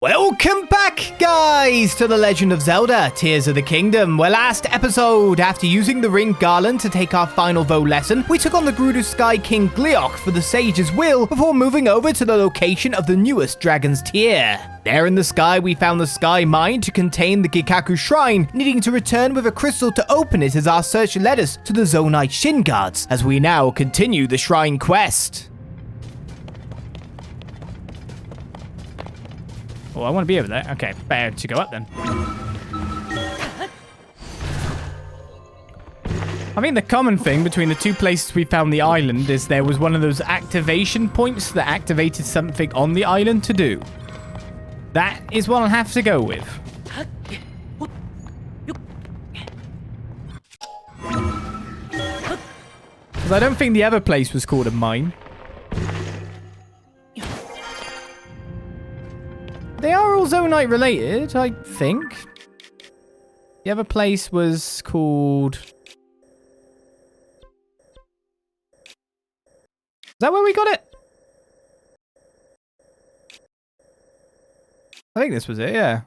Welcome back, guys, to the Legend of Zelda, Tears of the Kingdom, where last episode, after using the Ring Garland to take our final Vow lesson, we took on the Gerudo Sky King Gleeok for the Sage's Will before moving over to the location of the newest Dragon's Tear. There in the sky, we found the Sky Mine to contain the Gikaku Shrine, needing to return with a crystal to open it as our search led us to the Zonai Shin Guards, as we now continue the Shrine quest. Oh, I want to be over there. Okay, better to go up then. I think the common thing between the two places we found the island is there was one of those activation points that activated something on the island to do. That is what I'll have to go with. Because I don't think the other place was called a mine. They are all Zonai related, I think. The other place was called... Is that where we got it? I think this was it, yeah.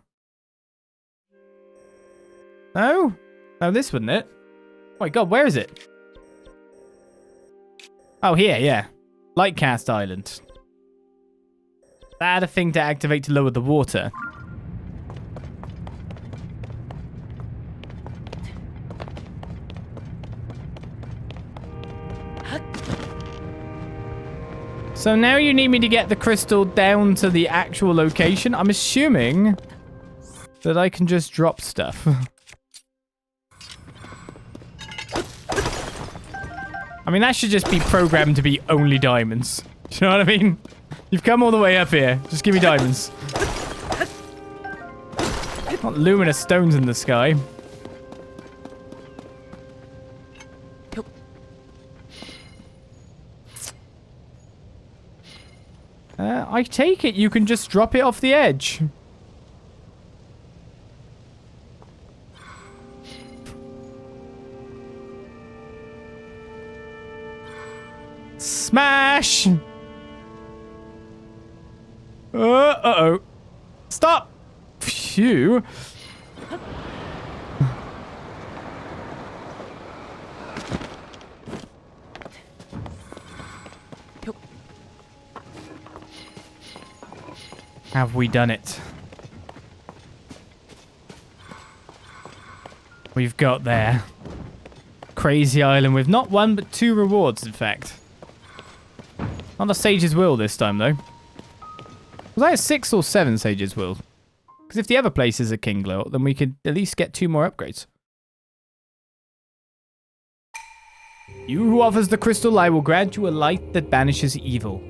No? No, this wasn't it. Oh my god, where is it? Oh, here, yeah. Lightcast Island. That had a thing to activate to lower the water. So now you need me to get the crystal down to the actual location. I'm assuming that I can just drop stuff. I mean, that should just be programmed to be only diamonds. Do you know what I mean? You've come all the way up here. Just give me diamonds. Not luminous stones in the sky. I take it you can just drop it off the edge. Smash! Uh-oh. Stop! Phew. Have we done it? We've got there. Crazy island with not one but two rewards, in fact. Not a Sage's Will this time, though. Was I a 6 or 7 Sage's Will? Because if the other place is a King Glow, then we could at least get 2 more upgrades. You who offers the crystal I will grant you a light that banishes evil.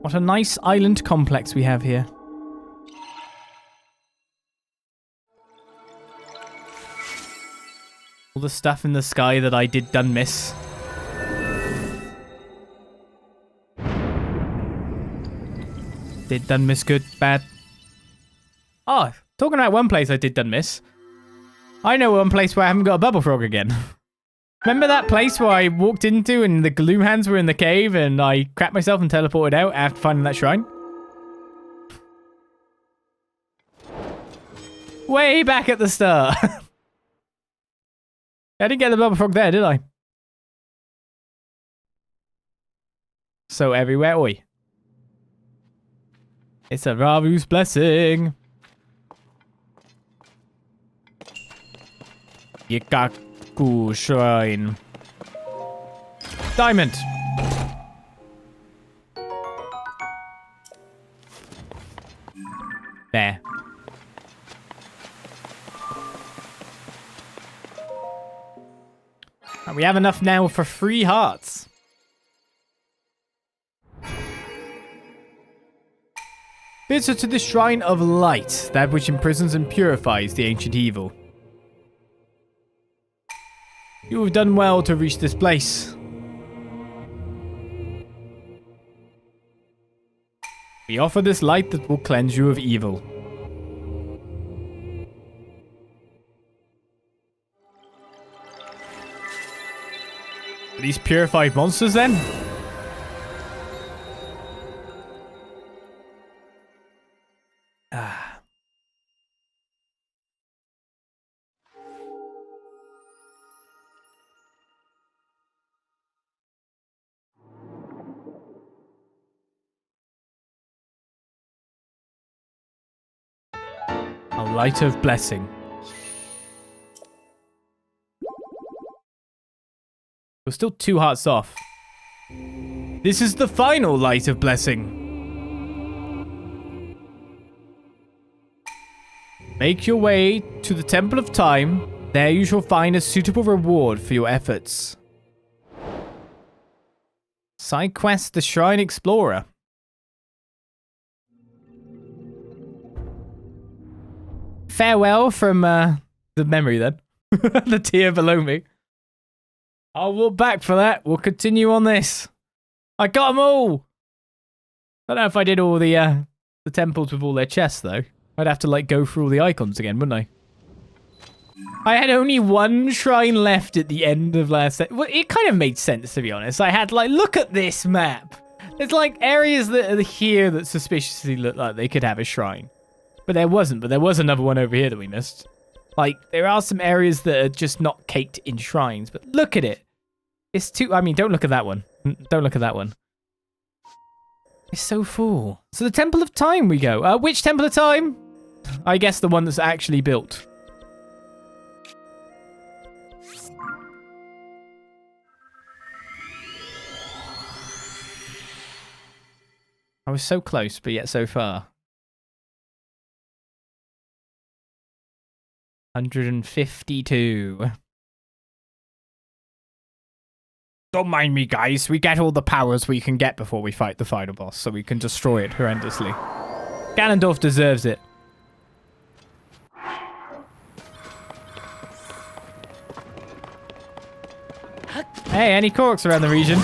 What a nice island complex we have here. All the stuff in the sky that I did done miss. Did done miss good, bad? Oh, talking about one place I did done miss. I know one place where I haven't got a bubble frog again. Remember that place where I walked into and the Gloom hands were in the cave and I crapped myself and teleported out after finding that shrine? Way back at the start. I didn't get the bubble frog there, did I? So everywhere, oi. It's a Ravu's blessing. Gikaku Shrine. Diamond. There. And we have enough now for 3 hearts. Visit to the Shrine of Light, that which imprisons and purifies the ancient evil. You have done well to reach this place. We offer this light that will cleanse you of evil. Are these purified monsters then? Light of Blessing. We're still 2 hearts off. This is the final Light of Blessing. Make your way to the Temple of Time. There you shall find a suitable reward for your efforts. Side quest, the Shrine Explorer. Farewell from the memory then. The tier below me. I'll walk back for that. We'll continue on this. I got them all. I don't know if I did all the temples with all their chests though. I'd have to like go through all the icons again, wouldn't I? I had only 1 shrine left at the end of last set. Well, it kind of made sense to be honest. I had like, look at this map. There's like areas that are here that suspiciously look like they could have a shrine. But there wasn't, but there was another one over here that we missed. Like, there are some areas that are just not caked in shrines, but look at it. It's too, I mean, don't look at that one. Don't look at that one. It's so full. So the Temple of Time we go. Which Temple of Time? I guess the one that's actually built. I was so close, but yet so far. 152. Don't mind me, guys. We get all the powers we can get before we fight the final boss, so we can destroy it horrendously. Ganondorf deserves it. Hey, any Koroks around the region?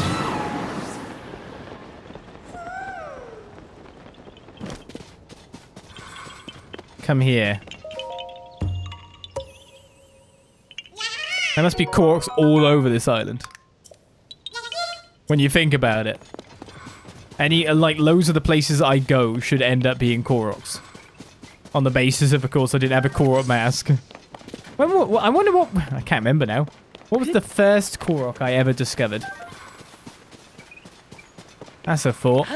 Come here. There must be Koroks all over this island. When you think about it. Any, like, loads of the places I go should end up being Koroks. On the basis of course, I didn't have a Korok mask. I wonder what... I can't remember now. What was the first Korok I ever discovered? That's a thought.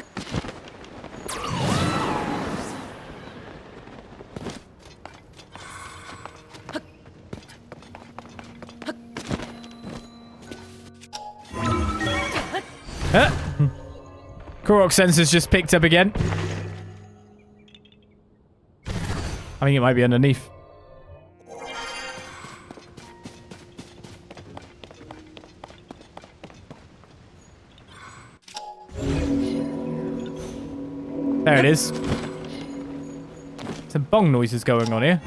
Korok sensors just picked up again. I think it might be underneath. There it is. Some bong noises going on here.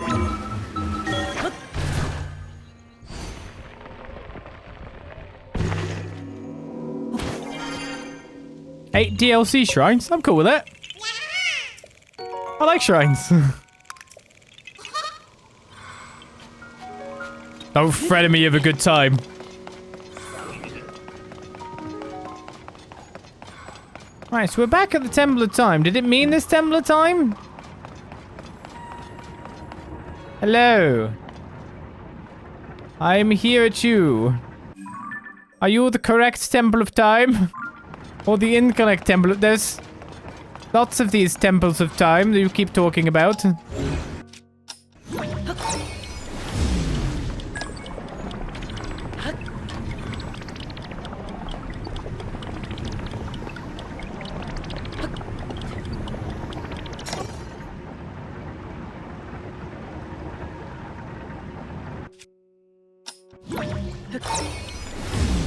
Eight DLC shrines. I'm cool with that. I like shrines. Don't threaten me of a good time. Right, so we're back at the Temple of Time. Did it mean this Temple of Time? Hello. I'm here at you. Are you the correct Temple of Time? Or the incorrect temple? There's lots of these temples of time that you keep talking about.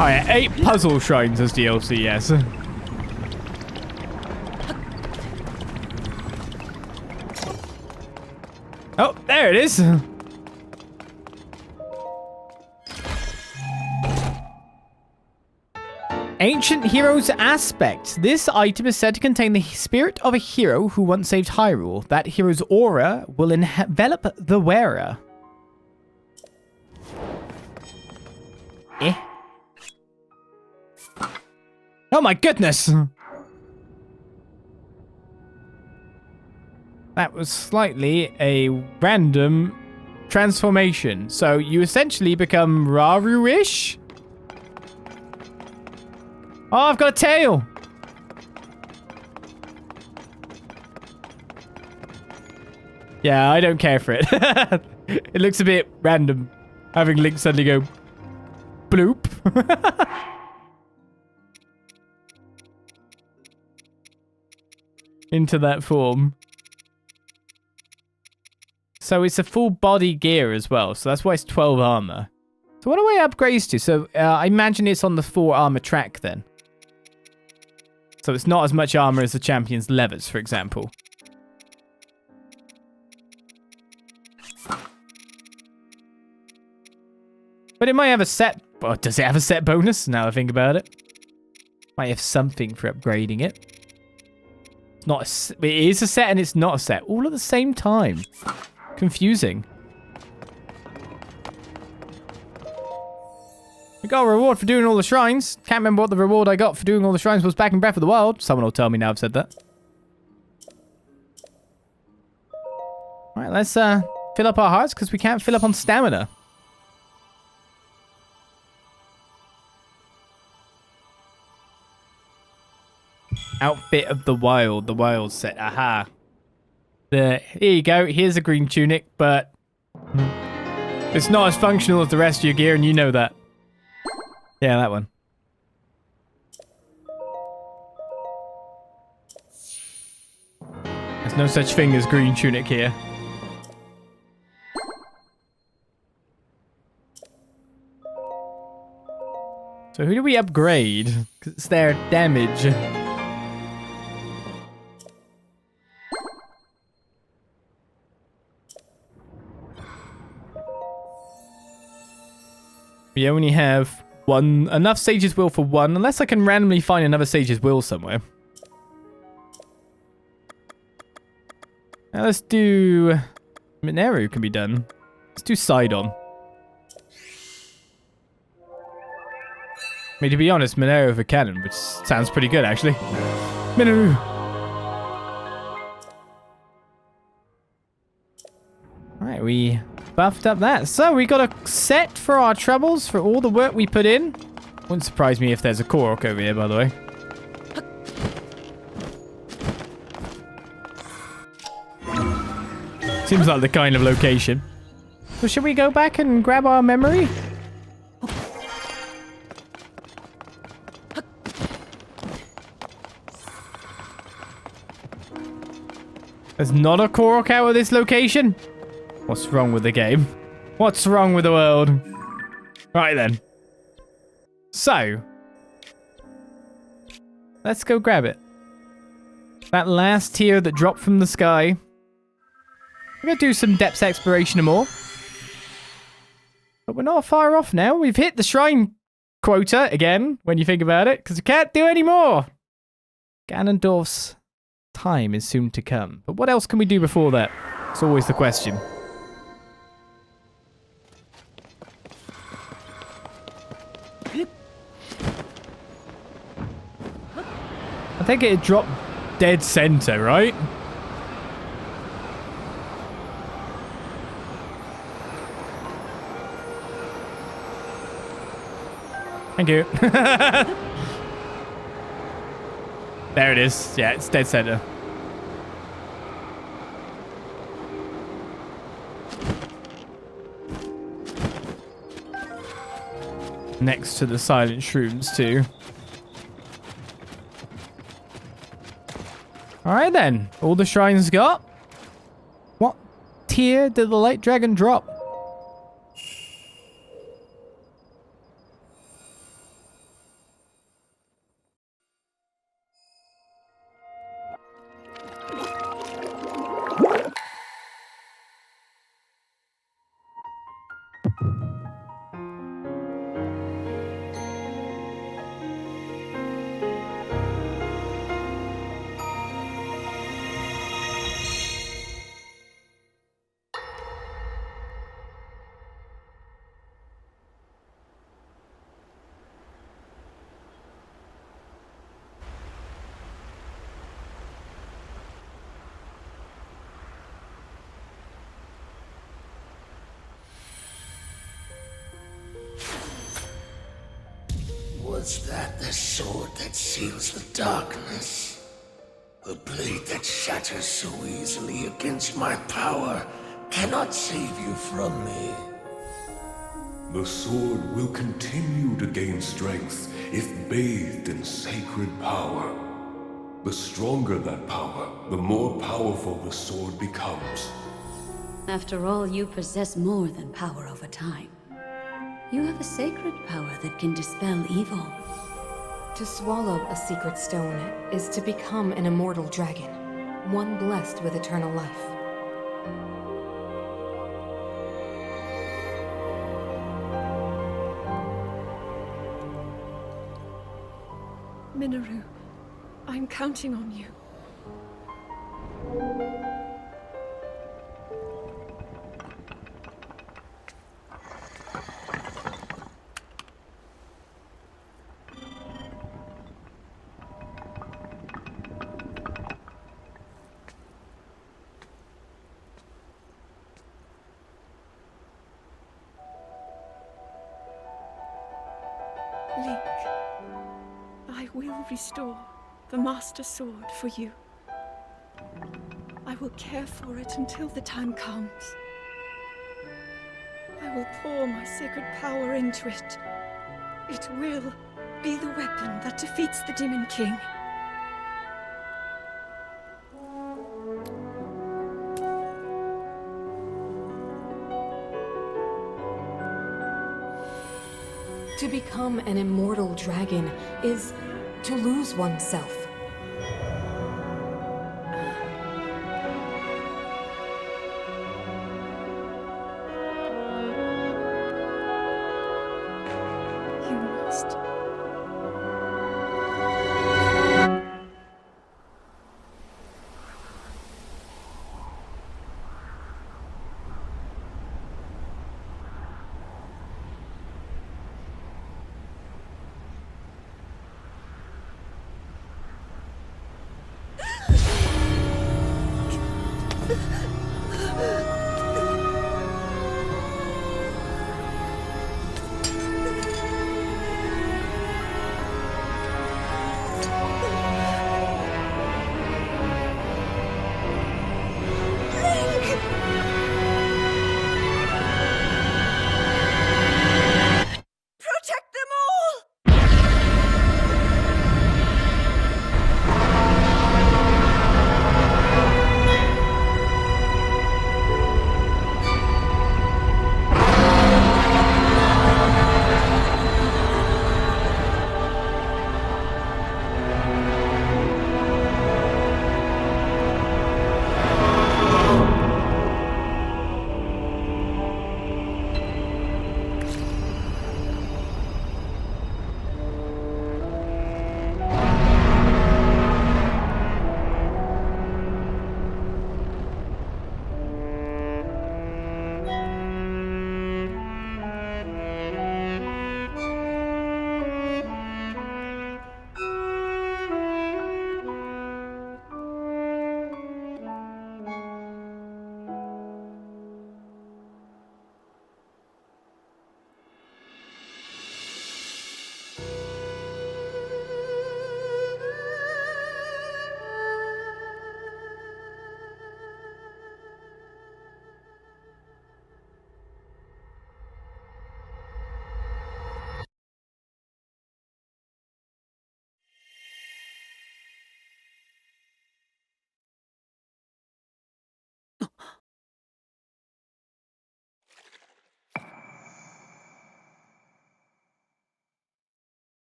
Oh yeah, 8 puzzle shrines as DLC, yes. Oh, there it is. Ancient Hero's Aspect. This item is said to contain the spirit of a hero who once saved Hyrule. That hero's aura will envelop the wearer. Eh? Oh my goodness! That was slightly a random transformation. So you essentially become Raru-ish? Oh, I've got a tail! Yeah, I don't care for it. It looks a bit random. Having Link suddenly go bloop. Into that form. So it's a full body gear as well. So that's why it's 12 armor. So what do I upgrade to? So I imagine it's on the 4 armor track then. So it's not as much armor as the champion's levers, for example. But it might have a set... Well, does it have a set bonus? Now I think about it. Might have something for upgrading it. It's not a, it is a set and it's not a set. All at the same time. Confusing. We got a reward for doing all the shrines. Can't remember what the reward I got for doing all the shrines was back in Breath of the Wild. Someone will tell me now I've said that. Alright, let's fill up our hearts because we can't fill up on stamina. Outfit of the wild set. Aha. Here you go. Here's a green tunic, but it's not as functional as the rest of your gear, and you know that. Yeah, that one. There's no such thing as green tunic here. So who do we upgrade? Because it's their damage. We only have enough Sage's Will for one, unless I can randomly find another Sage's Will somewhere. Now let's do... Mineru can be done. Let's do Sidon. I mean, to be honest, Mineru over Cannon, which sounds pretty good, actually. Mineru! Alright, we buffed up that. So, we got a set for our troubles, for all the work we put in. Wouldn't surprise me if there's a Korok over here, by the way. Seems like the kind of location. So, should we go back and grab our memory? There's not a Korok out of this location? What's wrong with the game? What's wrong with the world? Right then. So. Let's go grab it. That last tier that dropped from the sky. We're going to do some depths exploration and more. But we're not far off now. We've hit the shrine quota again, when you think about it, because we can't do any more. Ganondorf's time is soon to come. But what else can we do before that? It's always the question. I think it dropped dead center, right? Thank you. There it is. Yeah, it's dead center. Next to the silent shrooms, too. Alright then. All the shrines got. What tier did the light dragon drop? Was that the sword that seals the darkness? A blade that shatters so easily against my power cannot save you from me. The sword will continue to gain strength if bathed in sacred power. The stronger that power, the more powerful the sword becomes. After all, you possess more than power over time. You have a sacred power that can dispel evil. To swallow a secret stone is to become an immortal dragon, one blessed with eternal life. Minoru, I'm counting on you. Link, I will restore the Master Sword for you. I will care for it until the time comes. I will pour my sacred power into it. It will be the weapon that defeats the Demon King. To become an immortal dragon is to lose oneself. You must. Protect them all!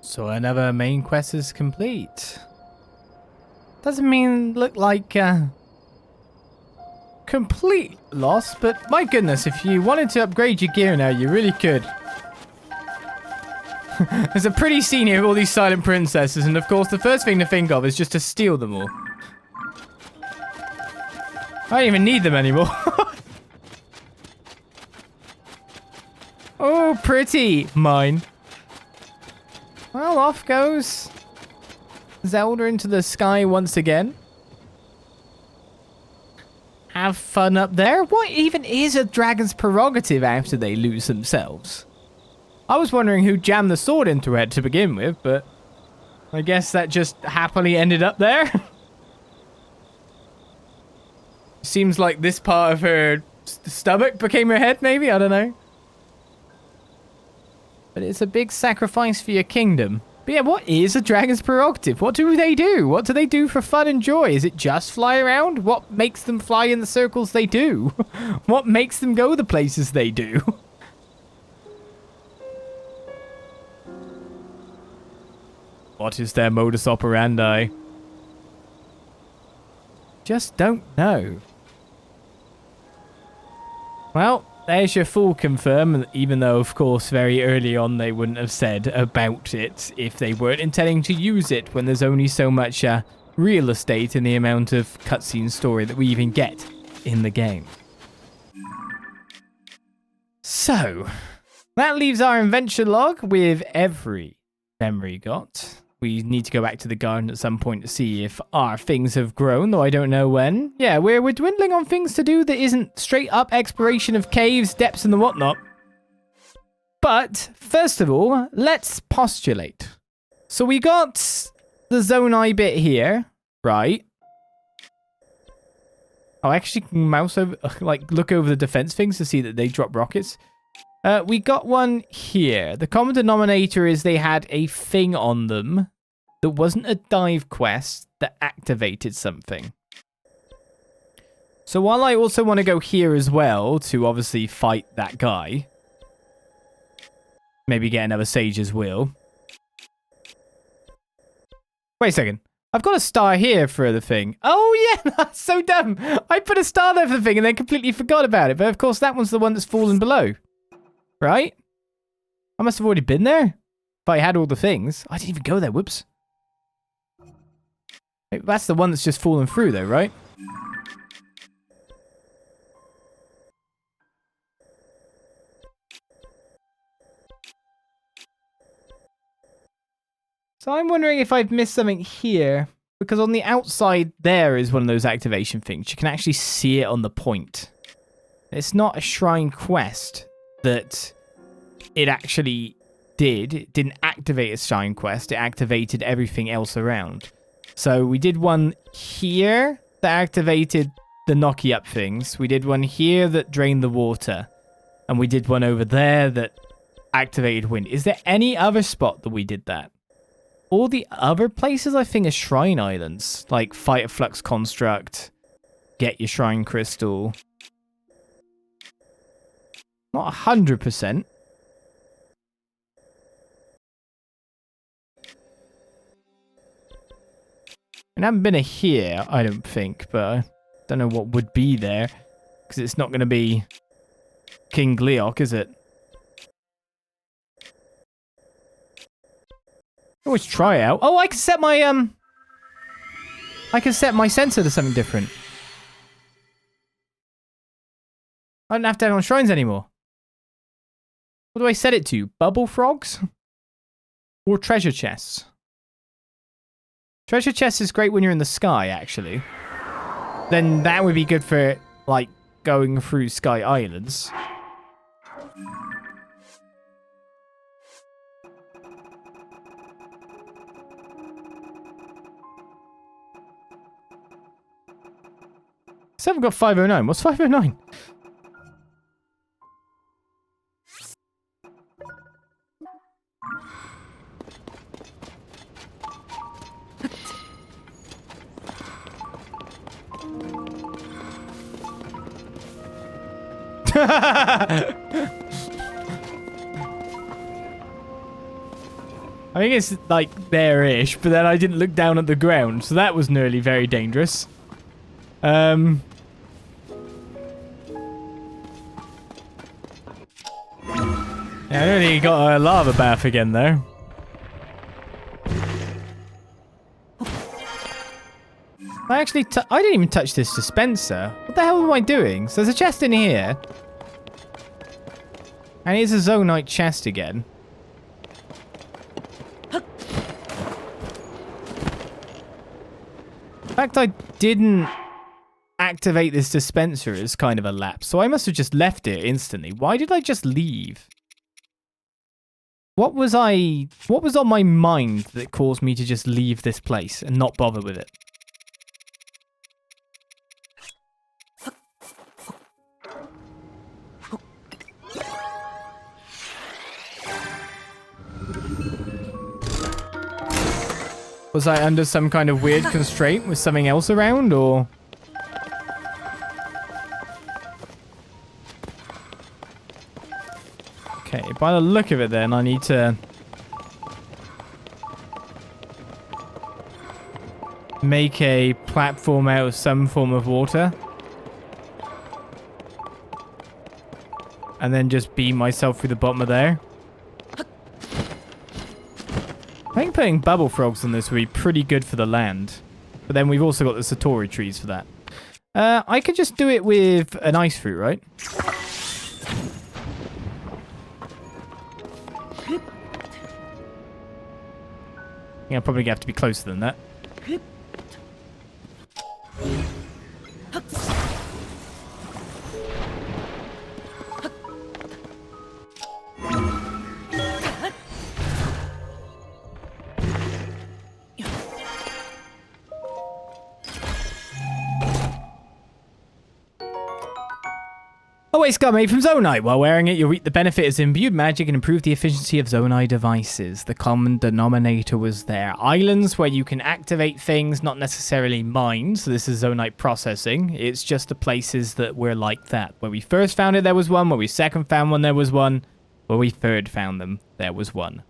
So another main quest is complete. Doesn't mean look like complete loss, but my goodness, if you wanted to upgrade your gear now, you really could. There's a pretty scene here of all these silent princesses, and of course the first thing to think of is just to steal them all. I don't even need them anymore. Oh, pretty. Mine. Well, off goes Zelda into the sky once again. Have fun up there. What even is a dragon's prerogative after they lose themselves? I was wondering who jammed the sword into her head to begin with, but I guess that just happily ended up there. Seems like this part of her stomach became her head, maybe? I don't know. But it's a big sacrifice for your kingdom. But yeah, what is a dragon's prerogative? What do they do? What do they do for fun and joy? Is it just fly around? What makes them fly in the circles they do? What makes them go the places they do? What is their modus operandi? Just don't know. Well, there's your full confirm, even though, of course, very early on they wouldn't have said about it if they weren't intending to use it when there's only so much real estate in the amount of cutscene story that we even get in the game. So, that leaves our adventure log with every memory got. We need to go back to the garden at some point to see if our things have grown, though I don't know when. Yeah, we're dwindling on things to do that isn't straight up exploration of caves, depths, and the whatnot. But, first of all, let's postulate. So we got the Zonai bit here, right? Oh, I actually can mouse over, like, look over the defense things to see that they drop rockets. We got one here. The common denominator is they had a thing on them that wasn't a dive quest that activated something. So while I also want to go here as well to obviously fight that guy, maybe get another Sage's Will. Wait a second. I've got a star here for the thing. Oh yeah, that's so dumb. I put a star there for the thing and then completely forgot about it. But of course that one's the one that's fallen below. Right? I must have already been there. If I had all the things. I didn't even go there. Whoops. Wait, that's the one that's just fallen through though, right? So I'm wondering if I've missed something here. Because on the outside there is one of those activation things. You can actually see it on the point. It's not a shrine quest that it actually did. It didn't activate a shrine quest. It activated everything else around. So we did one here that activated the knocky up things. We did one here that drained the water. And we did one over there that activated wind. Is there any other spot that we did that? All the other places I think are shrine islands. Like fight a flux construct. Get your shrine crystal. Not 100%. I haven't been here, I don't think, but I don't know what would be there. Because it's not going to be King Gleok, is it? Always try out. Oh, I can set my sensor to something different. I don't have to have it on shrines anymore. What do I set it to? Bubble frogs? Or treasure chests? Treasure chests is great when you're in the sky, actually. Then that would be good for, like, going through sky islands. So I've got 509. What's 509? I think it's like there-ish, but then I didn't look down at the ground, so that was nearly very dangerous. Yeah, I nearly got a lava bath again, though. I didn't even touch this dispenser. What the hell am I doing? So there's a chest in here. And it's a Zonai chest again. The fact I didn't activate this dispenser is kind of a lapse. So I must have just left it instantly. Why did I just leave? What was on my mind that caused me to just leave this place and not bother with it? Was I under some kind of weird constraint with something else around, or? Okay, by the look of it then, I need to make a platform out of some form of water. And then just beam myself through the bottom of there. I think putting bubble frogs on this would be pretty good for the land. But then we've also got the Satori trees for that. I could just do it with an ice fruit, right? Yeah, I'm probably going to have to be closer than that. Always got made from Zonai. While wearing it, you'll reap the benefit as imbued magic and improve the efficiency of Zonai devices. The common denominator was there. Islands where you can activate things, not necessarily mine. So this is Zonai processing. It's just the places that were like that. Where we first found it, there was one. Where we second found one, there was one. Where we third found them, there was one.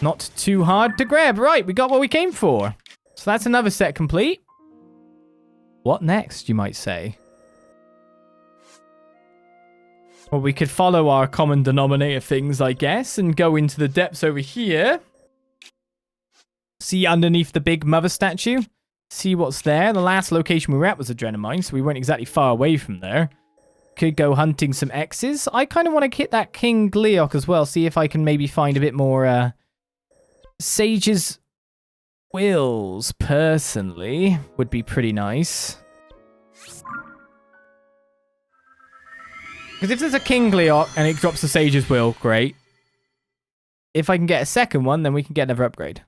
Not too hard to grab. Right, we got what we came for. So that's another set complete. What next, you might say? Well, we could follow our common denominator things, I guess, and go into the depths over here. See underneath the big mother statue. See what's there. The last location we were at was Adrenamine, so we weren't exactly far away from there. Could go hunting some X's. I kind of want to hit that King Gleok as well. See if I can maybe find a bit more Sage's Wills, personally. Would be pretty nice. Because if there's a King Gleok and it drops the Sage's Will, great. If I can get a second one, then we can get another upgrade.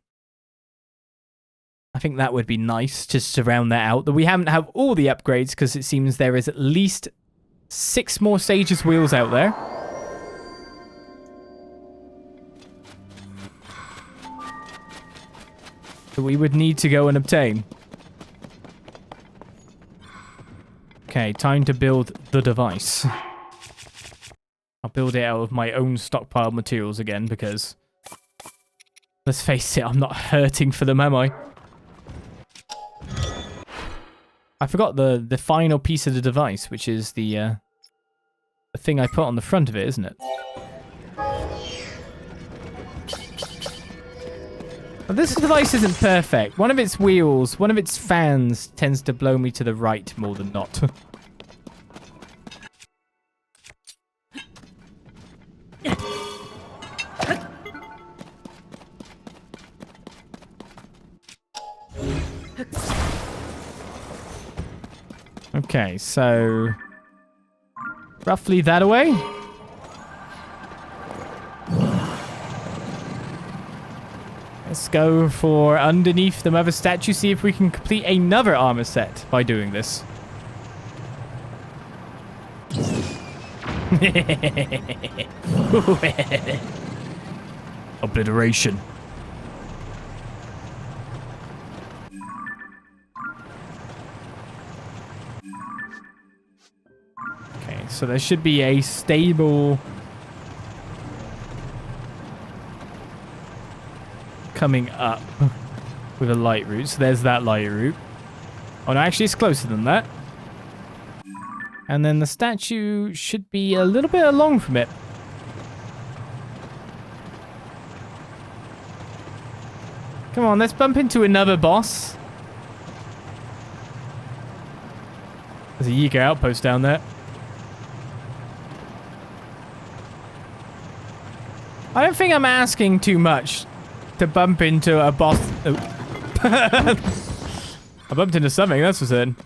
I think that would be nice, just to round that out. That we haven't have all the upgrades, because it seems there is at least 6 more Sage's Wheels out there. That we would need to go and obtain. Okay, time to build the device. I'll build it out of my own stockpiled materials again, because let's face it, I'm not hurting for them, am I? I forgot the final piece of the device, which is the thing I put on the front of it, isn't it? But this device isn't perfect. One of its wheels, one of its fans tends to blow me to the right more than not. Okay, so roughly that away. Let's go for underneath the mother statue, see if we can complete another armor set by doing this. Obliteration. So there should be a stable coming up with a light route. So there's that light route. Oh no, actually it's closer than that. And then the statue should be a little bit along from it. Come on, let's bump into another boss. There's a Yiga outpost down there. I don't think I'm asking too much to bump into a boss. Oh. I bumped into something, that's for certain.